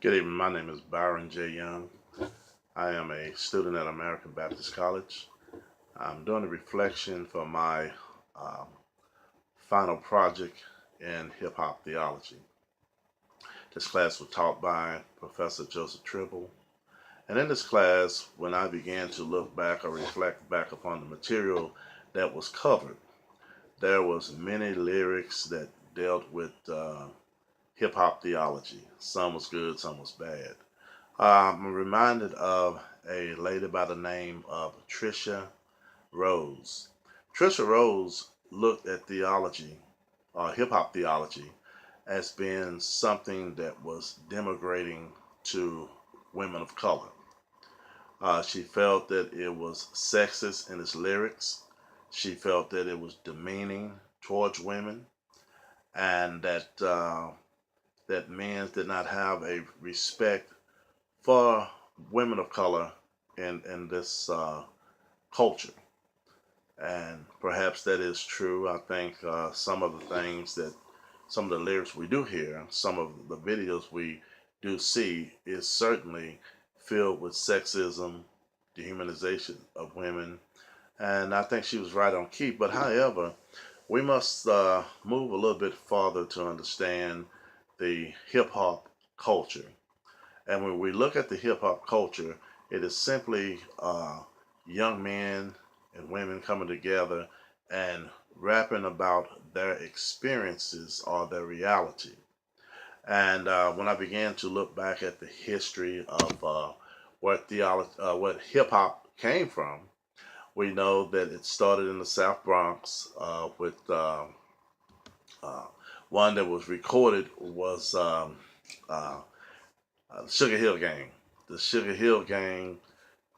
Good evening. My name is Byron J. Young. I am a student at American Baptist College. I'm doing a reflection for my um, final project in hip hop theology. This class was taught by Professor Joseph Tribble. And in this class, when I began to look back or reflect back upon the material that was covered, there was many lyrics that dealt with hip hop theology. Some was good, some was bad. I'm reminded of a lady by the name of Trisha Rose. Trisha Rose looked at theology, hip hop theology, as being something that was denigrating to women of color. She felt that it was sexist in its lyrics. She felt that it was demeaning towards women, and that men did not have a respect for women of color in this culture. And perhaps that is true. I think some of the things that some of the lyrics we do hear, some of the videos we do see, is certainly filled with sexism, dehumanization of women, and I think she was right on key. But however, we must move a little bit farther to understand the hip hop culture. And when we look at the hip hop culture, it is simply young men and women coming together and rapping about their experiences or their reality. And when I began to look back at the history of what hip hop came from, we know that it started in the South Bronx with uh, one that was recorded was uh, Sugar Hill Gang. The Sugar Hill Gang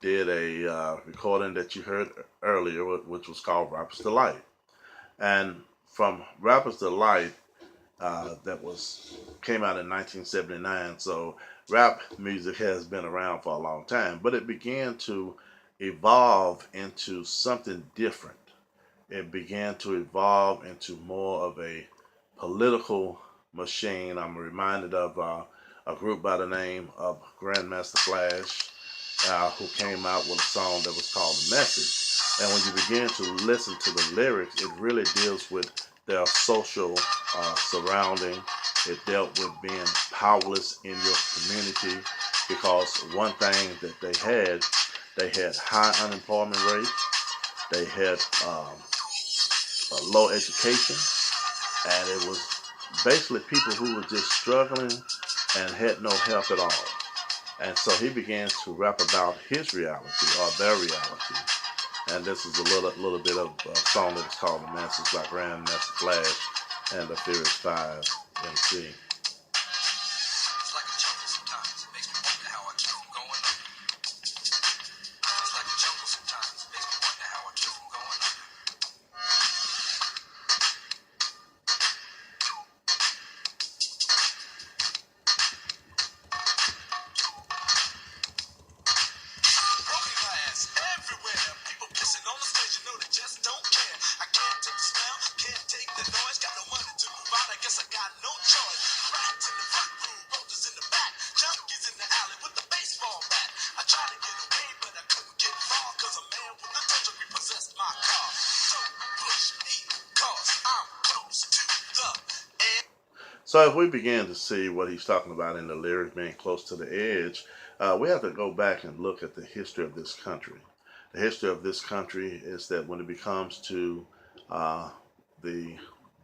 did a recording that you heard earlier, which was called Rapper's Delight. And from Rapper's Delight, that was came out in 1979. So rap music has been around for a long time, but it began to evolve into something different. It began to evolve into more of a political machine. I'm reminded of a group by the name of Grandmaster Flash, who came out with a song that was called The Message. And when you begin to listen to the lyrics, it really deals with their social surrounding. It dealt with being powerless in your community because one thing that they had high unemployment rate, they had a low education, and it was basically people who were just struggling and had no help at all. And so he began to rap about his reality or their reality. And this is a little bit of a song that is called The Message by Grandmaster Flash and the Furious Five MC. So if we begin to see what he's talking about in the lyrics being close to the edge, we have to go back and look at the history of this country. The history of this country is that when it comes to uh, the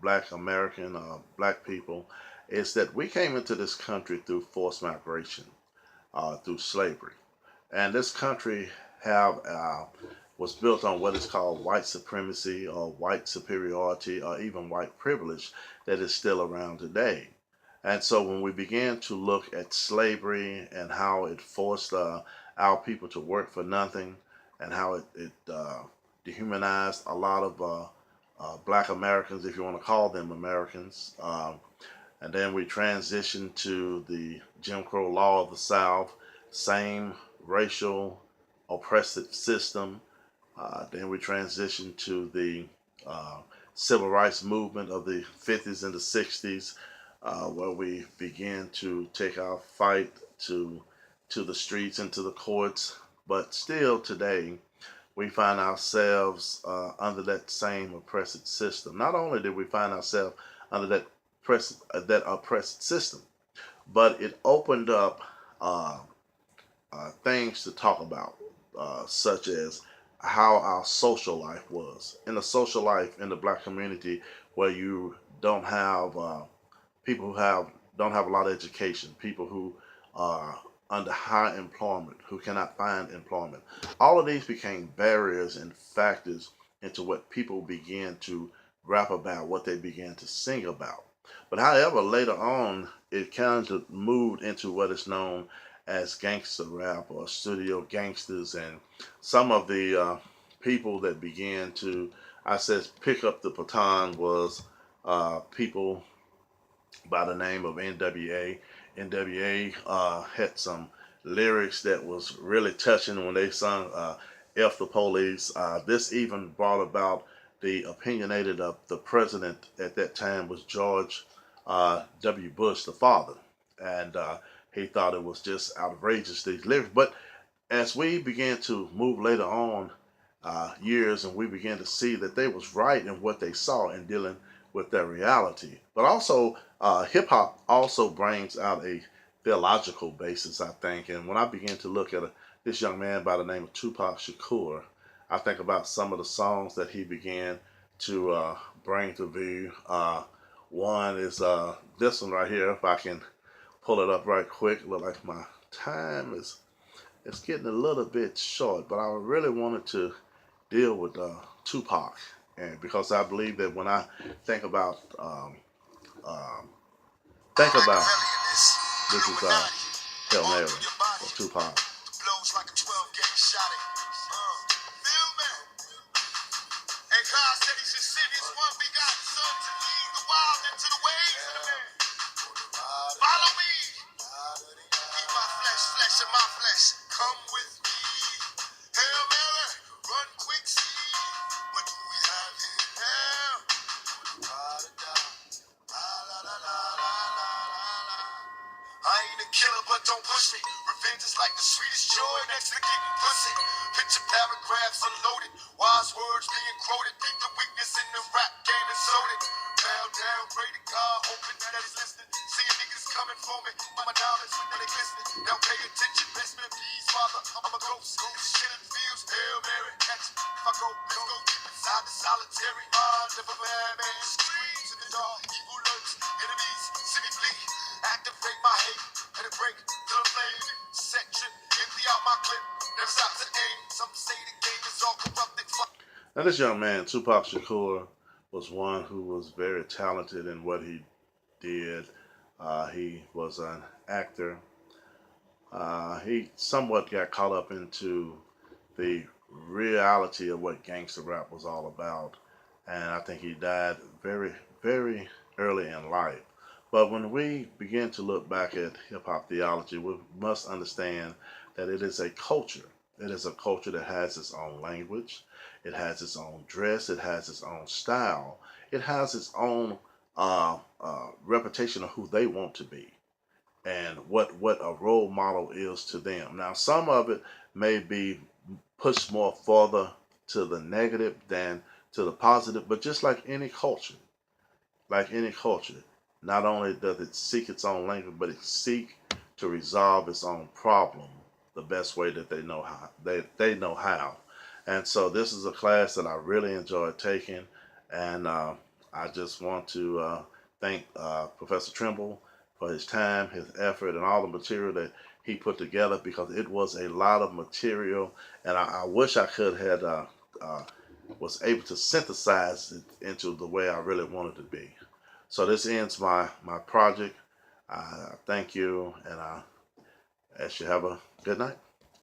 black American, black people, is that we came into this country through forced migration, through slavery. And this country have was built on what is called white supremacy or white superiority or even white privilege that is still around today. And so when we began to look at slavery and how it forced our people to work for nothing and how it dehumanized a lot of black Americans, if you want to call them Americans, and then we transitioned to the Jim Crow law of the South, same racial oppressive system. Then we transitioned to the uh, civil rights movement of the 50s and the 60s, where we began to take our fight to the streets and to the courts. But still today, we find ourselves under that same oppressive system. Not only did we find ourselves under that oppressive system, but it opened up uh, things to talk about, such as how our social life was. In the social life in the black community, where you don't have people who don't have a lot of education, people who are under high employment, who cannot find employment. All of these became barriers and factors into what people began to rap about, what they began to sing about. But however, later on, it kind of moved into what is known as gangster rap or studio gangsters, and some of the people that began to, I says, pick up the baton was people by the name of NWA. NWA had some lyrics that was really touching when they sung "F the Police." This even brought about the opinionated of the president at that time was George W. Bush, the father, and he thought it was just outrageous, these lyrics. But as we began to move later on years, and we began to see that they was right in what they saw in dealing with their reality. But also, hip hop also brings out a theological basis, I think. And when I began to look at this young man by the name of Tupac Shakur, I think about some of the songs that he began to bring to view. One is this one right here. If I can pull it up right quick, look like my time is it's getting a little bit short, but I really wanted to deal with Tupac, and because I believe that when I think about um, think about this is Hail Mary for Tupac. Blows like a 12 gauge shot at. Feel me? And God said he should send his one begotten son to lead the wild into the ways of the man. Follow me. Eat my flesh, flesh of my flesh. Come with me. Hail Mary, run quick, see. What do we have here now? I ain't a killer, but don't push me. Revenge is like the sweetest joy next to getting pussy. Picture paragraphs unloaded, wise words being quoted. Beat the weakness in the rap game and sold it. Bow down, pray to God, hoping that he's listening. Seeing niggas coming for me, my dollars when they glistening. Now pay attention, best man, please, Father. I'm a ghost, shilling fields, Hail Mary, catch me. If I go, let's go deep inside the solitary mind of a madman. Screams in the dark, evil lurks, enemies, see me flee. Activate my hate, and it break to the flame. Set trip, empty out my clip, never stop to aim. Some say the game is all corrupted. Now this young man, Tupac Shakur, was one who was very talented in what he did. He was an actor. He somewhat got caught up into the reality of what gangster rap was all about, and I think he died very, very early in life. But when we begin to look back at hip hop theology, we must understand that it is a culture. It is a culture that has its own language, it has its own dress, it has its own style, it has its own reputation of who they want to be and what a role model is to them. Now, some of it may be pushed more further to the negative than to the positive, but just like any culture, not only does it seek its own language, but it seek to resolve its own problem the best way that they know how. They know how. And so this is a class that I really enjoyed taking, and I just want to thank Professor Trimble for his time, his effort, and all the material that he put together, because it was a lot of material, and I wish I could have was able to synthesize it into the way I really wanted to be. So this ends my project. Thank you, and I ask you have a good night.